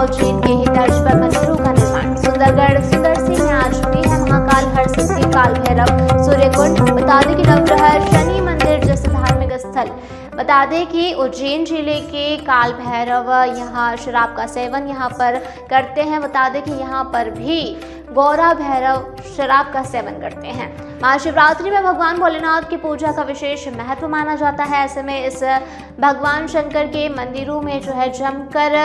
उज्जैन के ही तर्ज पर मंदिरों का निर्माण। सुंदरगढ़ सुंदरसी में आज भी है महाकाल, हरसिद्धि, काल भैरव, सूर्यकुंड। बता दें कि नवग्रह शनि मंदिर जैसे धार्मिक स्थल। बता दें कि उज्जैन जिले के काल भैरव यहाँ शराब का सेवन यहाँ पर करते हैं। बता दें कि यहाँ पर भी गौरा भैरव शराब का सेवन करते हैं। महाशिवरात्रि में भगवान भोलेनाथ की पूजा का विशेष महत्व माना जाता है। ऐसे में इस भगवान शंकर के मंदिरों में जो है जमकर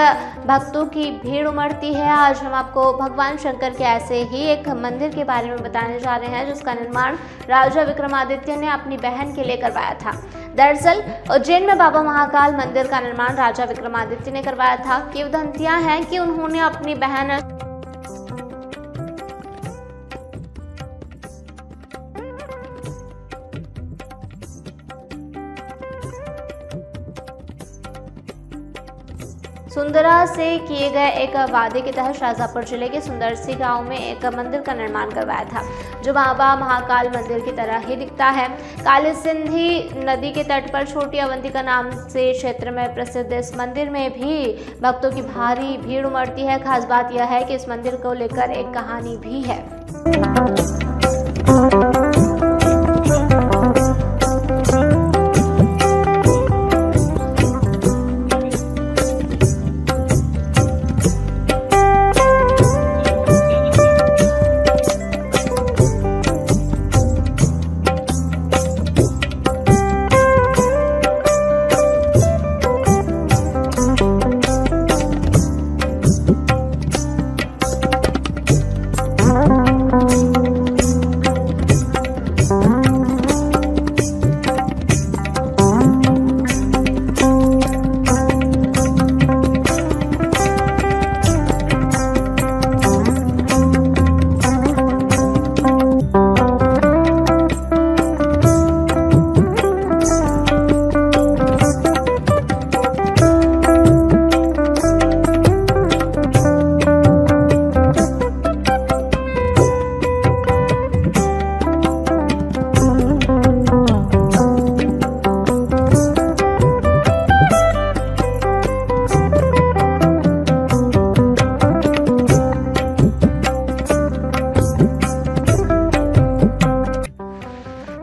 भक्तों की भीड़ उमड़ती है। आज हम आपको भगवान शंकर के ऐसे ही एक मंदिर के बारे में बताने जा रहे हैं जिसका निर्माण राजा विक्रमादित्य ने अपनी बहन के लिए करवाया था। दरअसल उज्जैन में बाबा महाकाल मंदिर का निर्माण राजा विक्रमादित्य ने करवाया था। किंवदंतियां हैं कि उन्होंने अपनी बहन सुंदरा से किए गए एक वादे के तहत शाहजहाँपुर जिले के सुंदरसी गांव में एक मंदिर का निर्माण करवाया था जो बाबा महाकाल मंदिर की तरह ही दिखता है। काली सिंधी नदी के तट पर छोटी अवंतिका नाम से क्षेत्र में प्रसिद्ध इस मंदिर में भी भक्तों की भारी भीड़ उमड़ती है। खास बात यह है कि इस मंदिर को लेकर एक कहानी भी है।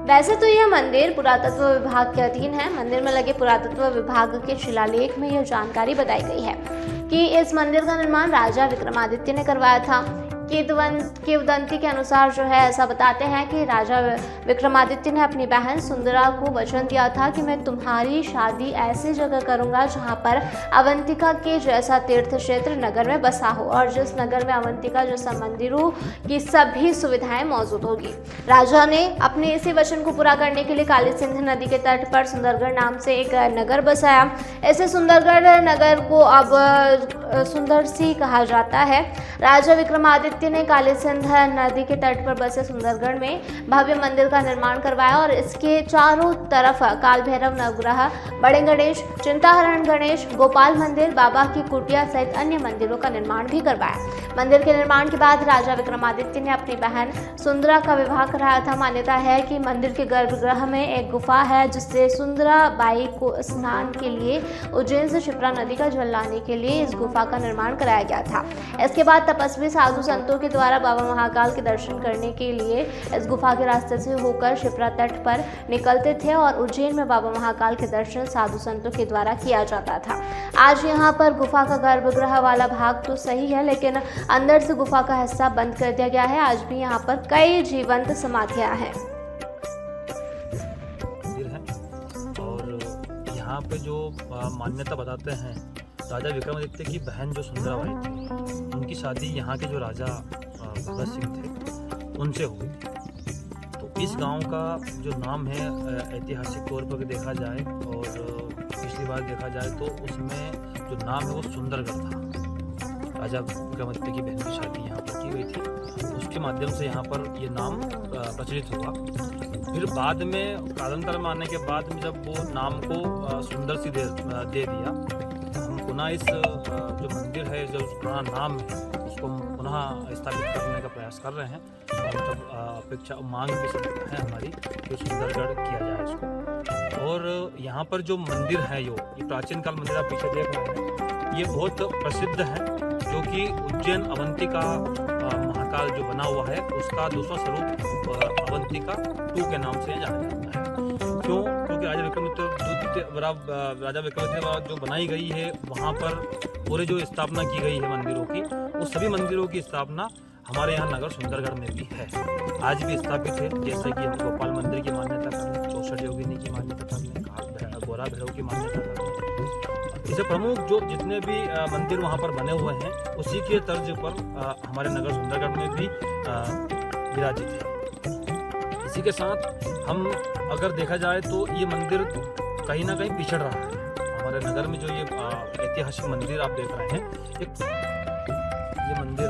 वैसे तो यह मंदिर पुरातत्व विभाग के अधीन है। मंदिर में लगे पुरातत्व विभाग के शिलालेख में यह जानकारी बताई गई है कि इस मंदिर का निर्माण राजा विक्रमादित्य ने करवाया था। किंवदंती के अनुसार जो है ऐसा बताते हैं कि राजा विक्रमादित्य ने अपनी बहन सुंदरा को वचन दिया था कि मैं तुम्हारी शादी ऐसी जगह करूंगा जहां पर अवंतिका के जैसा तीर्थ क्षेत्र नगर में बसा हो और जिस नगर में अवंतिका जैसा मंदिरों की सभी सुविधाएं मौजूद होगी। राजा ने अपने इसी वचन को पूरा करने के लिए काली सिंध नदी के तट पर सुंदरगढ़ नाम से एक नगर बसाया। ऐसे सुंदरगढ़ नगर को अब सुंदरसी कहा जाता है। राजा विक्रमादित्य ने काली सिंध नदी के तट पर बसे सुंदरगढ़ में भव्य मंदिर का निर्माण करवाया और इसके चारों तरफ काल भैरव नवग्रह, बड़े गणेश, चिंताहरण गणेश, गोपाल मंदिर, बाबा की कुटिया सहित अन्य मंदिरों का निर्माण भी करवाया। मंदिर के निर्माण के बाद राजा विक्रमादित्य ने अपनी बहन सुंदरा का विवाह कराया था। मान्यता है कि मंदिर के गर्भगृह में एक गुफा है जिससे सुंदरा बाई को स्नान के लिए उज्जैन से शिप्रा नदी का जल लाने के लिए इस गुफा का निर्माण कराया गया था। इसके बाद तपस्वी साधु संतों के द्वारा बाबा महाकाल के दर्शन करने के लिए इस गुफा के रास्ते से होकर शिप्रा तट पर निकलते थे और उज्जैन में बाबा महाकाल के दर्शन साधु संतों के द्वारा किया जाता था। आज यहाँ पर गुफा का गर्भगृह वाला भाग तो सही है लेकिन अंदर से गुफा का हिस्सा बंद कर दिया गया है। आज भी यहाँ पर कई जीवंत समाधियां हैं और यहाँ पे जो मान्यता बताते हैं राजा विक्रमादित्य की बहन जो सुंदरा बाई थी उनकी शादी यहाँ के जो राजा भगत सिंह थे उनसे हुई। तो इस गांव का जो नाम है ऐतिहासिक तौर पर देखा जाए और पिछली बार देखा जाए तो उसमें जो नाम है वो सुंदरगढ़ था। राजा विक्रमादित्य की बहन की शादी यहाँ पर की गई थी, उसके माध्यम से यहाँ पर ये नाम प्रचलित हुआ। फिर बाद में कालांतर में आने के बाद में जब वो नाम को सुंदर सी दे दिया, हम पुनः इस जो मंदिर है जो पुराना नाम है उसको पुनः स्थापित करने का प्रयास कर रहे हैं और मतलब अपेक्षा मांग भी है हमारी कि सुंदरगढ़ किया जाए इसको। और यहाँ पर जो मंदिर है ये प्राचीन काल मंदिर आप पीछे देख रहे हैं, ये बहुत प्रसिद्ध है जो कि उज्जैन अवंतिका महाकाल जो बना हुआ है उसका दूसरा स्वरूप अवंतिका 2 के नाम से जाना जाता है। क्यों? क्योंकि राजा विक्रमादित्य द्वारा जो बनाई गई है वहाँ पर पूरे जो स्थापना की गई है मंदिरों की, वो सभी मंदिरों की स्थापना हमारे यहाँ नगर सुंदरगढ़ में भी है, आज भी स्थापित है। जैसे कि हम गोपाल मंदिर की मान्यता कर लें, 64 योगिनी की मान्यता कर लें, गोरा भैरव की मान्यता कर लें, इसे प्रमुख जो जितने भी मंदिर वहाँ पर बने हुए हैं उसी के तर्ज पर हमारे नगर सुंदरगढ़ में भी विराजित है। इसी के साथ हम अगर देखा जाए तो ये मंदिर कहीं ना कहीं पिछड़ रहा है। हमारे नगर में जो ये ऐतिहासिक मंदिर आप देख रहे हैं, ये मंदिर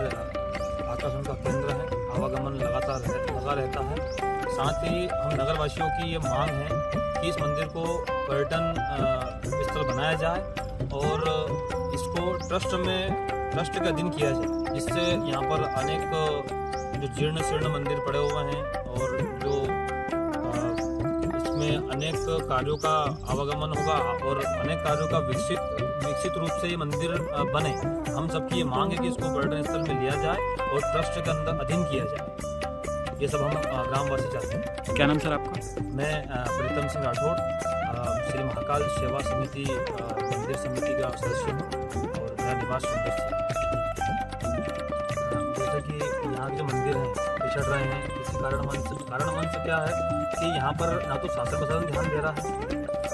आकर्षण का केंद्र है, आवागमन लगातार लगा रहता है। साथ ही हम नगरवासियों की ये मांग है कि इस मंदिर को पर्यटन स्थल बनाया जाए और इसको ट्रस्ट के अधीन किया जाए, जिससे यहाँ पर अनेक जो जीर्ण शीर्ण मंदिर पड़े हुए हैं और जो इसमें अनेक कार्यों का आवागमन होगा और अनेक कार्यों का विकसित रूप से ये मंदिर बने। हम सबकी ये मांग है कि इसको पर्यटन स्थल में लिया जाए और ट्रस्ट के अंदर अधीन किया जाए। ये सब हम ग्रामवासी चाहते हैं। क्या नाम सर आपका? मैं प्रीतम सिंह राठौड़, श्री महाकाल सेवा समिति मंदिर समिति का सदस्य हूँ और मेरा निवास सुंदर से। जैसे कि यहाँ के जो मंदिर हैं पिछड़ रहे हैं, इसी कारण क्या है कि यहाँ पर ना तो शासन प्रशासन ध्यान दे रहा है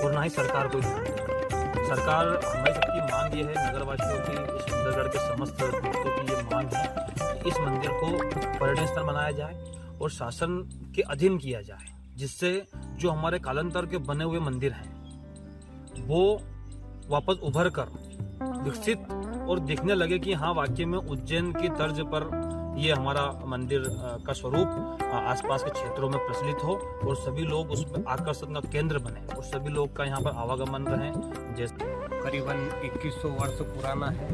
और ना ही सरकार कोई ध्यान दे रहा है। सरकार हमारी सबकी मांग ये है, नगरवासियों की, इस सुंदरगढ़ के समस्त भक्तों की ये मांग है कि इस मंदिर को पर्यटन स्थल बनाया जाए और शासन के अधीन किया जाए, जिससे जो हमारे कालांतर के बने हुए मंदिर हैं वो वापस उभर कर विकसित और दिखने लगे कि हाँ वाकई में उज्जैन की तर्ज पर ये हमारा मंदिर का स्वरूप आसपास के क्षेत्रों में प्रचलित हो और सभी लोग उसमें आकर्षण का केंद्र बने और सभी लोग का यहाँ पर आवागमन रहे। जैसे करीबन 2100 वर्ष पुराना है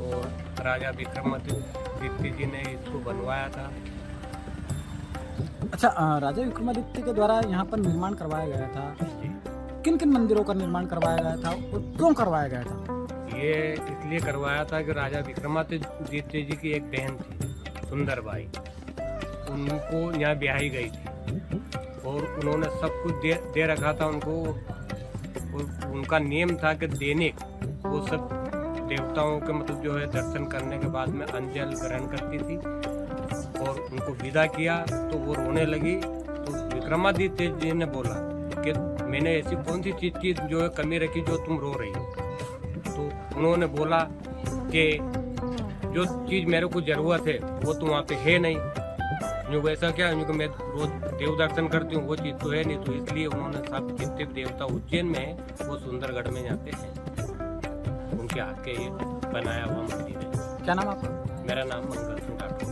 और राजा विक्रमादित्य जी ने इसको बनवाया था। अच्छा, राजा विक्रमादित्य के द्वारा यहाँ पर निर्माण करवाया गया था। किन किन मंदिरों का निर्माण करवाया गया था और क्यों करवाया गया था? ये इसलिए करवाया था कि राजा विक्रमादित्य जी की एक बहन थी सुंदरबाई, उनको यहाँ ब्याही गई थी और उन्होंने सब कुछ दे रखा था उनको। और उनका नियम था कि दैनिक वो सब देवताओं के मतलब जो है दर्शन करने के बाद में अंजल ग्रहण करती थी और उनको विदा किया तो वो रोने लगी। तो विक्रमादित्य जी ने बोला कि मैंने ऐसी कौन सी चीज़ की जो है कमी रखी जो तुम रो रही हो। तो उन्होंने बोला कि जो चीज़ मेरे को ज़रूरत है वो तो वहाँ पे है नहीं, जो वैसा क्या क्योंकि मैं रोज देव दर्शन करती हूँ वो चीज़ तो है नहीं। तो इसलिए उन्होंने सब जितने देवता उज्जैन में है वो सुंदरगढ़ में जाते हैं, उनके हाथ के ये बनाया हुआ मंदिर है। क्या नाम आपका? मेरा नाम मंगल सिंह राठौड़।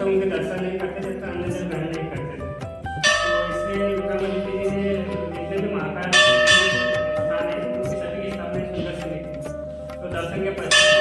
उनके दर्शन नहीं करते थे तो अंदर ग्रहण नहीं करते थे। तो इसलिए विक्रमादित्य जी ने जितने भी महाकाल स्थान है उनकी सभी की स्थापना सुंदर से की थी। तो दर्शन के पश्चात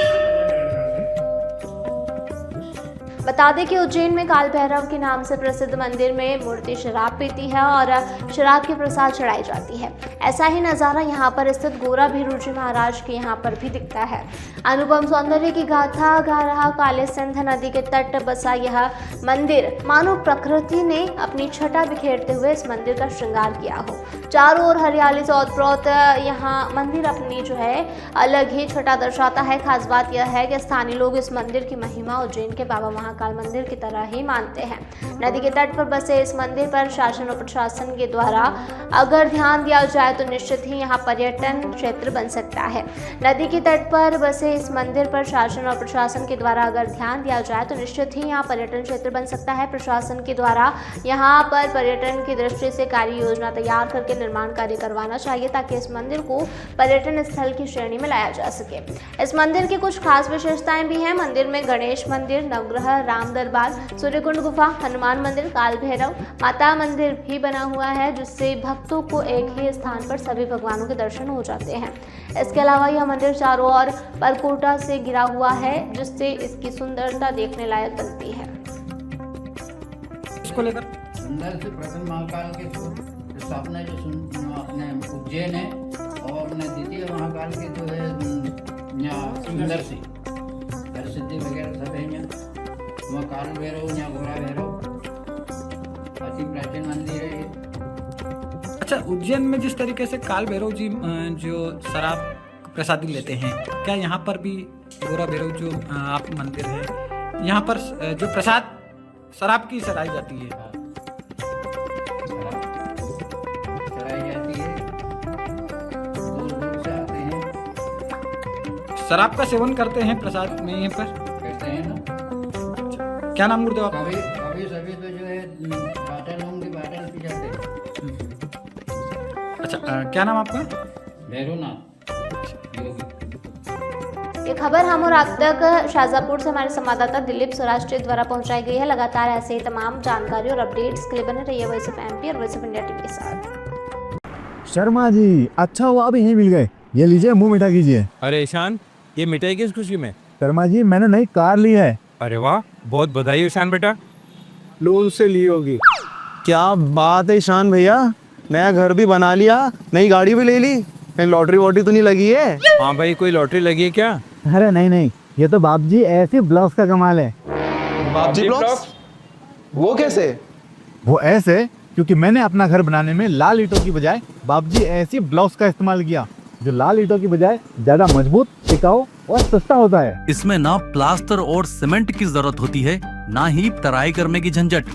बता दें कि उज्जैन में काल भैरव के नाम से प्रसिद्ध मंदिर में मूर्ति शराब पीती है और शराब के प्रसाद चढ़ाई जाती है। ऐसा ही नज़ारा यहाँ पर स्थित गोरा भैरू जी महाराज के यहाँ पर भी दिखता है। अनुपम सौंदर्य की गाथा गा रहा काले सिंध नदी के तट बसा यह मंदिर मानो प्रकृति ने अपनी छटा बिखेरते हुए इस मंदिर का श्रृंगार किया हो। चारों ओर हरियाली से ओतप्रोत यहाँ मंदिर अपनी जो है अलग ही छटा दर्शाता है। खास बात यह है कि स्थानीय लोग इस मंदिर की महिमा उज्जैन के बाबा महाकाल मंदिर की तरह ही मानते हैं। नदी के तट पर बसे इस मंदिर पर शासन और प्रशासन के द्वारा अगर ध्यान दिया जाए तो निश्चित ही यहाँ पर्यटन क्षेत्र बन सकता है। नदी के तट पर बसे इस मंदिर पर शासन और प्रशासन के द्वारा अगर ध्यान दिया जाए तो निश्चित ही यहाँ पर्यटन क्षेत्र बन सकता है। प्रशासन के द्वारा यहाँ पर पर्यटन की दृष्टि से कार्य योजना तैयार करके निर्माण कार्य करवाना चाहिए ताकि इस मंदिर को पर्यटन स्थल की श्रेणी में लाया जा सके। इस मंदिर की कुछ खास विशेषताएं भी हैं। मंदिर में गणेश मंदिर, नवग्रह, राम दरबार, सूर्यकुंड गुफा, हनुमान मंदिर, काल भैरव, माता मंदिर भी बना हुआ है जिससे भक्तों को एक ही स्थान पर सभी भगवानों के दर्शन हो जाते हैं। इसके अलावा यह मंदिर चारों ओर परकोटा से घिरा हुआ है जिससे इसकी सुंदरता देखने लायक बनती है। इसको लेकर सुंदर से प्रथम महाकाल के स्थापना जो अपने उज्जैन है और अपने द्वितीय महाकाल के जो है यहाँ सुंदर सी हरसिद्धि वगैरह सब है यहाँ। वहाँ काल भैरव, यहाँ घोड़ा भैरव, अति प्राचीन मंदिर है ये। अच्छा, उज्जैन में जिस तरीके से काल भैरव जी जो शराब प्रसादी लेते हैं, क्या यहाँ पर भी गोरा भैरव जो आप मंदिर है यहाँ पर जो प्रसाद शराब की चढ़ाई जाती है? चढ़ाई जाती है, दूर दूर से आते हैं, शराब का सेवन करते हैं प्रसाद में यहाँ पर? कहते हैं ना। क्या नाम गुरुदेव आप? कभी कभी सभी तो जो है बाटल होंगे, बाटल पी जाते हैं। अच्छा, क्या नाम आपका? भैरवनाथ योगी। ये खबर हम और आप तक शाहजहाँपुर से हमारे संवाददाता दिलीप सौराष्ट्र द्वारा पहुंचाई गई है। लगातार ऐसे ही तमाम जानकारी और अपडेट्स के लिए बने रहिए वॉइस ऑफ एमपी और वॉइस ऑफ इंडिया टीवी के साथ। शर्मा जी, अच्छा हुआ आप यहीं मिल गए। ये लीजिए, मुंह मीठा कीजिए। अरे ईशान, ये मिठाई किस खुशी में? शर्मा जी, मैंने नई कार ली है। अरे वाह, बहुत बधाई ईशान बेटा। लोन से ली होगी। क्या बात है ईशान भैया, नया घर भी बना लिया, नई गाड़ी भी ले ली। कहीं लॉटरी वॉटरी तो नहीं लगी है? हाँ भाई, कोई लॉटरी लगी है क्या? अरे नहीं नहीं, ये तो बाप जी ऐसे ब्लॉक्स का कमाल है। बाप जी ब्लॉक्स? वो कैसे? वो ऐसे क्योंकि मैंने अपना घर बनाने में लाल ईंटों की बजाय बाप जी ऐसी ब्लॉक्स का इस्तेमाल किया जो लाल ईंटों की बजाय ज्यादा मजबूत, टिकाऊ और सस्ता होता है। इसमें ना प्लास्टर और सीमेंट की जरूरत होती है, ना ही तराई करने की झंझट,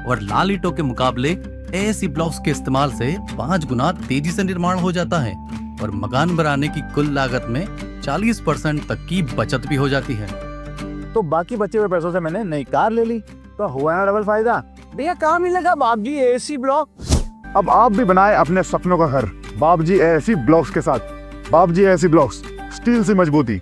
और लाल ईंटों के मुकाबले ऐसी ब्लॉक्स के इस्तेमाल से 5 गुना तेजी से निर्माण हो जाता है और मकान बनाने की कुल लागत में 40% तक की बचत भी हो जाती है। तो बाकी बचे हुए पैसों से मैंने नई कार ले ली, तो हुआ ना डबल फायदा। भैया काम ही लगा बाप जी एसी ब्लॉक। अब आप भी बनाए अपने सपनों का घर बाप जी एसी ब्लॉक्स के साथ। बाप जी एसी ब्लॉक्स, स्टील से मजबूती।